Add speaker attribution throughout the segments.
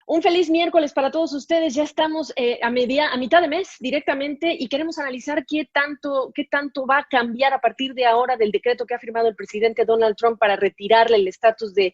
Speaker 1: Un feliz miércoles para todos ustedes. Ya estamos a mitad de mes directamente y queremos analizar qué tanto va a cambiar a partir de ahora del decreto que ha firmado el presidente Donald Trump para retirarle el estatus de,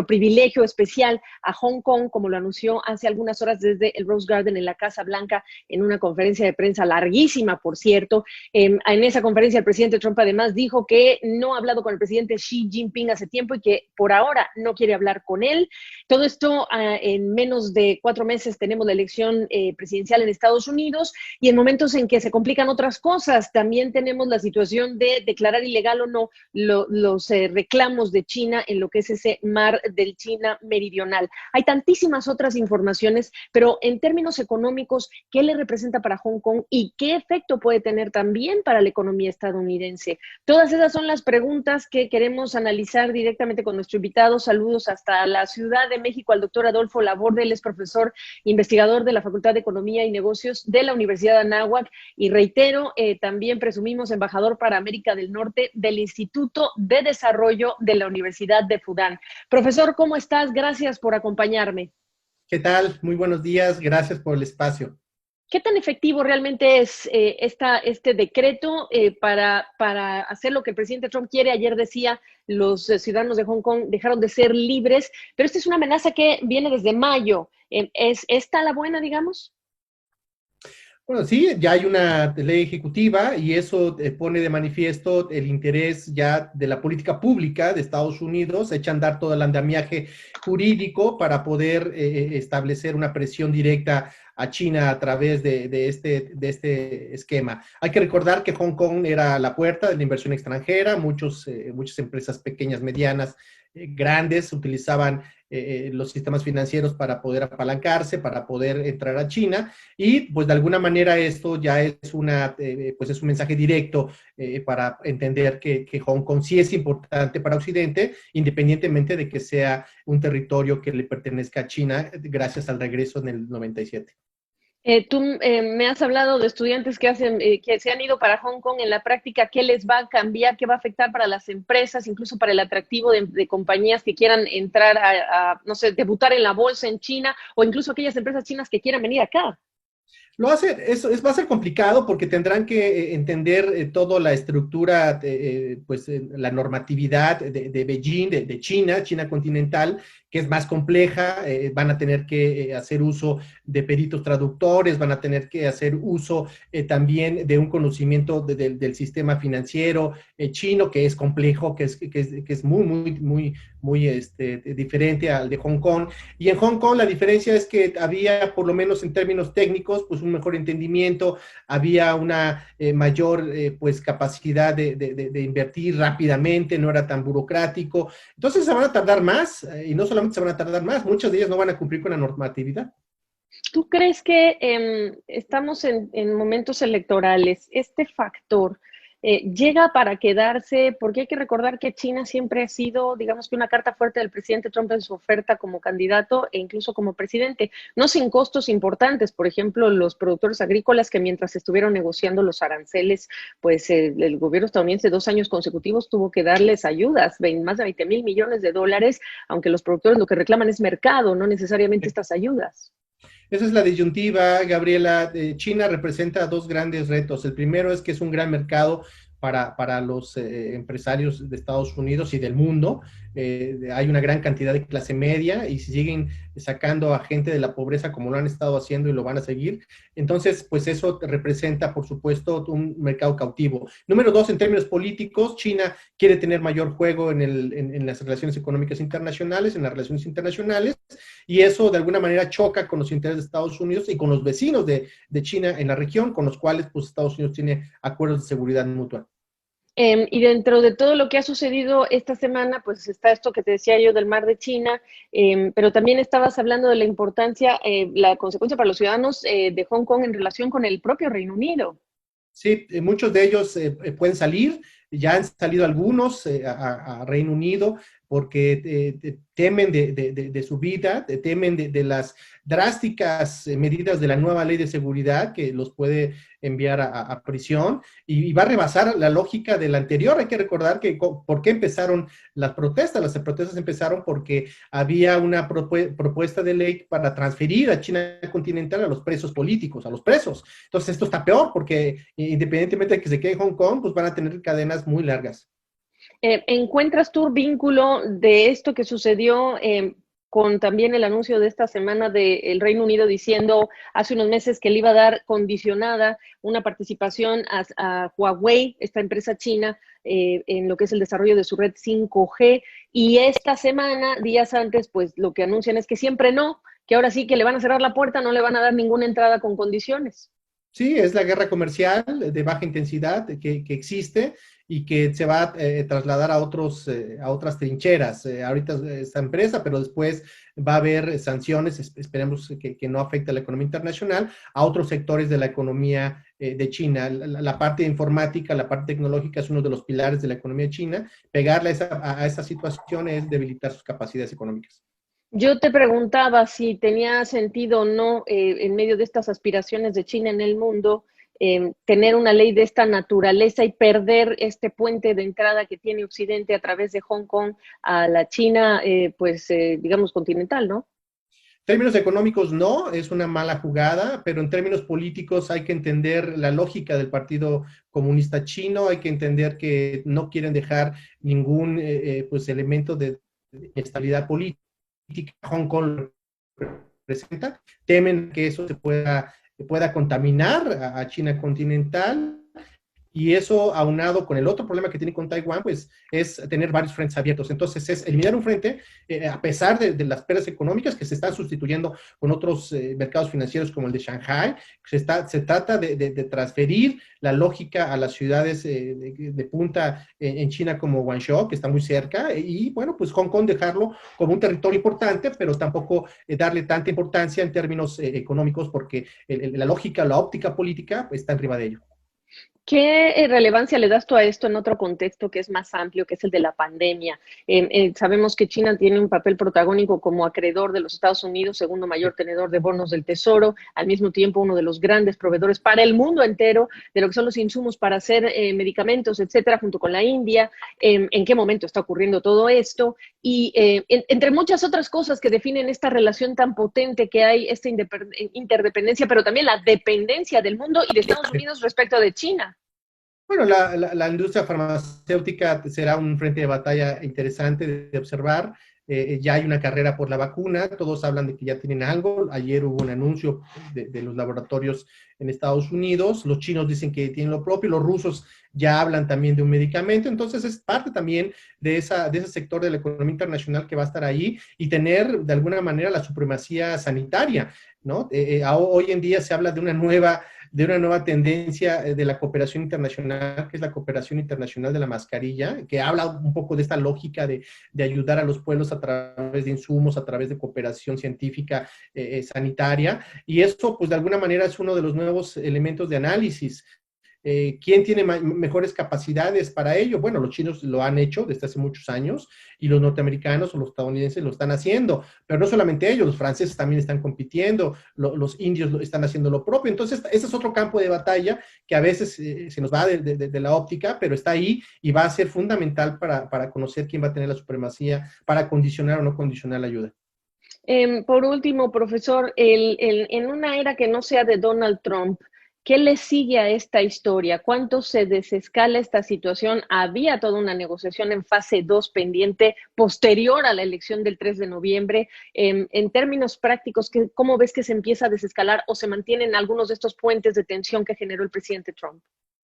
Speaker 1: privilegio especial a Hong Kong, como lo anunció hace algunas horas desde el Rose Garden en la Casa Blanca en una conferencia de prensa larguísima, por cierto. En esa conferencia el presidente Trump además dijo que no ha hablado con el presidente Xi Jinping hace tiempo y que por ahora no quiere hablar con él. Todo esto en menos de 4 meses tenemos la elección presidencial en Estados Unidos y en momentos en que se complican otras cosas, también tenemos la situación de declarar ilegal o no los reclamos de China en lo que es ese mar del China meridional. Hay tantísimas otras informaciones, pero en términos económicos, ¿qué le representa para Hong Kong y qué efecto puede tener también para la economía estadounidense? Todas esas son las preguntas que queremos analizar directamente con nuestro invitado. Saludos hasta la Ciudad de México al doctor Adolfo Laborde. Él es profesor investigador de la Facultad de Economía y Negocios de la Universidad de Anáhuac y reitero, también presumimos embajador para América del Norte del Instituto de Desarrollo de la Universidad de Fudán. Profesor, ¿cómo estás? Gracias por acompañarme.
Speaker 2: ¿Qué tal? Muy buenos días, gracias por el espacio.
Speaker 1: ¿Qué tan efectivo realmente es este decreto para hacer lo que el presidente Trump quiere? Ayer decía, los ciudadanos de Hong Kong dejaron de ser libres, pero esta es una amenaza que viene desde mayo. ¿Es esta la buena, digamos?
Speaker 2: Bueno, sí, ya hay una ley ejecutiva y eso pone de manifiesto el interés ya de la política pública de Estados Unidos, echa a andar todo el andamiaje jurídico para poder establecer una presión directa a China a través de este esquema. Hay que recordar que Hong Kong era la puerta de la inversión extranjera, muchas empresas pequeñas, medianas, grandes utilizaban los sistemas financieros para poder apalancarse, para poder entrar a China, y pues de alguna manera esto ya es pues es un mensaje directo para entender que Hong Kong sí es importante para Occidente, independientemente de que sea un territorio que le pertenezca a China gracias al regreso en el 97.
Speaker 1: Tú me has hablado de estudiantes que se han ido para Hong Kong en la práctica. ¿Qué les va a cambiar? ¿Qué va a afectar para las empresas, incluso para el atractivo de compañías que quieran entrar no sé, debutar en la bolsa en China o incluso aquellas empresas chinas que quieran venir acá?
Speaker 2: Va a ser complicado porque tendrán que entender toda la estructura, la normatividad de Beijing, de China, China continental, que es más compleja. Van a tener que hacer uso de peritos traductores, van a tener que hacer uso también de un conocimiento del sistema financiero chino, que es complejo, que es muy diferente al de Hong Kong. Y en Hong Kong la diferencia es que había, por lo menos en términos técnicos, pues un mejor entendimiento, había una mayor pues capacidad de invertir rápidamente, no era tan burocrático. Entonces se van a tardar más, y no solamente se van a tardar más, muchas de ellas no van a cumplir con la normatividad.
Speaker 1: ¿Tú crees que estamos en momentos electorales? Este factor llega para quedarse, porque hay que recordar que China siempre ha sido, digamos que una carta fuerte del presidente Trump en su oferta como candidato e incluso como presidente, no sin costos importantes. Por ejemplo, los productores agrícolas que mientras estuvieron negociando los aranceles, pues el gobierno estadounidense 2 años consecutivos tuvo que darles ayudas, más de 20,000 millones de dólares, aunque los productores lo que reclaman es mercado, no necesariamente estas ayudas.
Speaker 2: Esa es la disyuntiva, Gabriela. China representa dos grandes retos. El primero es que es un gran mercado para los empresarios de Estados Unidos y del mundo. Hay una gran cantidad de clase media y si siguen sacando a gente de la pobreza como lo han estado haciendo y lo van a seguir, entonces pues eso representa por supuesto un mercado cautivo. Número dos, en términos políticos, China quiere tener mayor juego en las relaciones económicas internacionales, en las relaciones internacionales, y eso de alguna manera choca con los intereses de Estados Unidos y con los vecinos de China en la región, con los cuales pues Estados Unidos tiene acuerdos de seguridad mutua.
Speaker 1: Y dentro de todo lo que ha sucedido esta semana, pues está esto que te decía yo del mar de China, pero también estabas hablando de la importancia, la consecuencia para los ciudadanos de Hong Kong en relación con el propio Reino Unido.
Speaker 2: Sí, muchos de ellos pueden salir, ya han salido algunos a Reino Unido, porque temen de su vida, temen de las drásticas medidas de la nueva ley de seguridad que los puede enviar a prisión y va a rebasar la lógica de la anterior. Hay que recordar que por qué empezaron las protestas. Las protestas empezaron porque había una propuesta de ley para transferir a China continental a los presos políticos, a los presos. Entonces esto está peor porque independientemente de que se quede en Hong Kong, pues van a tener cadenas muy largas.
Speaker 1: ¿Encuentras tú vínculo de esto que sucedió con también el anuncio de esta semana del Reino Unido diciendo hace unos meses que le iba a dar condicionada una participación a Huawei, esta empresa china, en lo que es el desarrollo de su red 5G? Y esta semana, días antes, pues lo que anuncian es que siempre no, que ahora sí que le van a cerrar la puerta, no le van a dar ninguna entrada con condiciones.
Speaker 2: Sí, es la guerra comercial de baja intensidad que existe y que se va a trasladar a otras trincheras. Ahorita esta empresa, pero después va a haber sanciones, esperemos que no afecte a la economía internacional, a otros sectores de la economía de China. La parte informática, la parte tecnológica es uno de los pilares de la economía china. Pegarle a esa situación es debilitar sus capacidades económicas.
Speaker 1: Yo te preguntaba si tenía sentido o no, en medio de estas aspiraciones de China en el mundo, tener una ley de esta naturaleza y perder este puente de entrada que tiene Occidente a través de Hong Kong a la China, digamos, continental, ¿no?
Speaker 2: En términos económicos no, es una mala jugada, pero en términos políticos hay que entender la lógica del Partido Comunista Chino, hay que entender que no quieren dejar ningún pues elemento de estabilidad política. Hong Kong representa, temen que eso pueda contaminar a China continental. Y eso, aunado con el otro problema que tiene con Taiwán, pues es tener varios frentes abiertos. Entonces, es eliminar un frente, a pesar de las pérdidas económicas que se están sustituyendo con otros mercados financieros como el de Shanghai. Se trata de transferir la lógica a las ciudades de punta en China como Guangzhou, que está muy cerca, y bueno, pues Hong Kong dejarlo como un territorio importante, pero tampoco darle tanta importancia en términos económicos, porque la lógica, la óptica política pues, está arriba de ello.
Speaker 1: ¿Qué relevancia le das tú a esto en otro contexto que es más amplio, que es el de la pandemia? Sabemos que China tiene un papel protagónico como acreedor de los Estados Unidos, segundo mayor tenedor de bonos del Tesoro, al mismo tiempo uno de los grandes proveedores para el mundo entero de lo que son los insumos para hacer medicamentos, etcétera, junto con la India. ¿En qué momento está ocurriendo todo esto? Y entre muchas otras cosas que definen esta relación tan potente que hay, esta interdependencia, pero también la dependencia del mundo y de Estados Unidos respecto de China.
Speaker 2: Bueno, la industria farmacéutica será un frente de batalla interesante de observar. Ya hay una carrera por la vacuna, todos hablan de que ya tienen algo. Ayer hubo un anuncio de los laboratorios en Estados Unidos, los chinos dicen que tienen lo propio, los rusos ya hablan también de un medicamento, entonces es parte también de ese sector de la economía internacional que va a estar ahí y tener de alguna manera la supremacía sanitaria, ¿no? Hoy en día se habla de una nueva tendencia de la cooperación internacional, que es la cooperación internacional de la mascarilla, que habla un poco de esta lógica de ayudar a los pueblos a través de insumos, a través de cooperación científica sanitaria, y eso pues de alguna manera es uno de los nuevos elementos de análisis. ¿Quién tiene mejores capacidades para ello? Bueno, los chinos lo han hecho desde hace muchos años y los norteamericanos o los estadounidenses lo están haciendo, pero no solamente ellos, los franceses también están compitiendo, los indios están haciendo lo propio. Entonces, ese es otro campo de batalla que a veces se nos va de la óptica, pero está ahí y va a ser fundamental para conocer quién va a tener la supremacía, para condicionar o no condicionar la ayuda.
Speaker 1: Por último, profesor, en una era que no sea de Donald Trump, ¿qué le sigue a esta historia? ¿Cuánto se desescala esta situación? Había toda una negociación en fase 2 pendiente posterior a la elección del 3 de noviembre. En términos prácticos, ¿cómo ves que se empieza a desescalar o se mantienen algunos de estos puentes de tensión que generó el presidente Trump?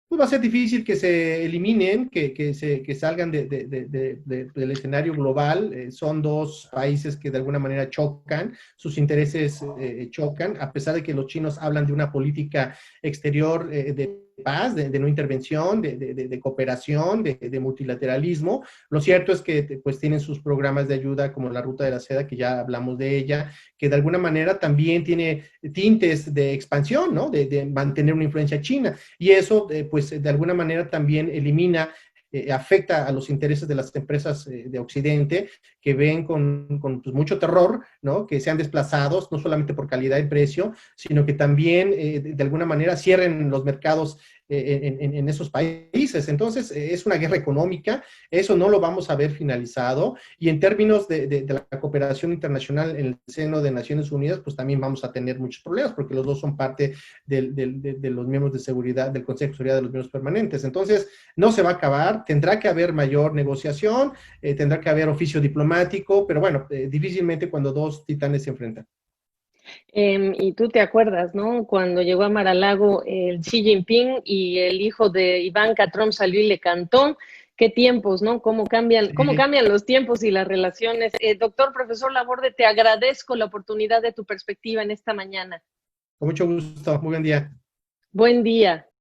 Speaker 2: Pues va a ser difícil que se eliminen, que salgan del escenario global. Son dos países que de alguna manera chocan, sus intereses chocan, a pesar de que los chinos hablan de una política exterior de paz, de no intervención, de cooperación, de multilateralismo. Lo cierto es que pues tienen sus programas de ayuda como la Ruta de la Seda, que ya hablamos de ella, que de alguna manera también tiene tintes de expansión, ¿no? De mantener una influencia china. Y eso, pues de alguna manera también elimina afecta a los intereses de las empresas de Occidente, que ven con pues, mucho terror, ¿no? Que sean desplazados, no solamente por calidad y precio, sino que también de alguna manera cierren los mercados en esos países. Entonces, es una guerra económica, eso no lo vamos a ver finalizado, y en términos de la cooperación internacional en el seno de Naciones Unidas, pues también vamos a tener muchos problemas, porque los dos son parte de los miembros de seguridad, del Consejo de Seguridad de los miembros permanentes. Entonces, no se va a acabar, tendrá que haber mayor negociación, tendrá que haber oficio diplomático, pero bueno, difícilmente cuando dos titanes se enfrentan.
Speaker 1: Y tú te acuerdas, ¿no? Cuando llegó a Mar-a-Lago el Xi Jinping y el hijo de Ivanka Trump salió y le cantó. Qué tiempos, ¿no? Cómo
Speaker 2: Sí,
Speaker 1: cambian los tiempos y las relaciones. Doctor, profesor Laborde, te agradezco la oportunidad de tu perspectiva en esta mañana.
Speaker 2: con mucho gusto, muy buen día.
Speaker 1: Buen día.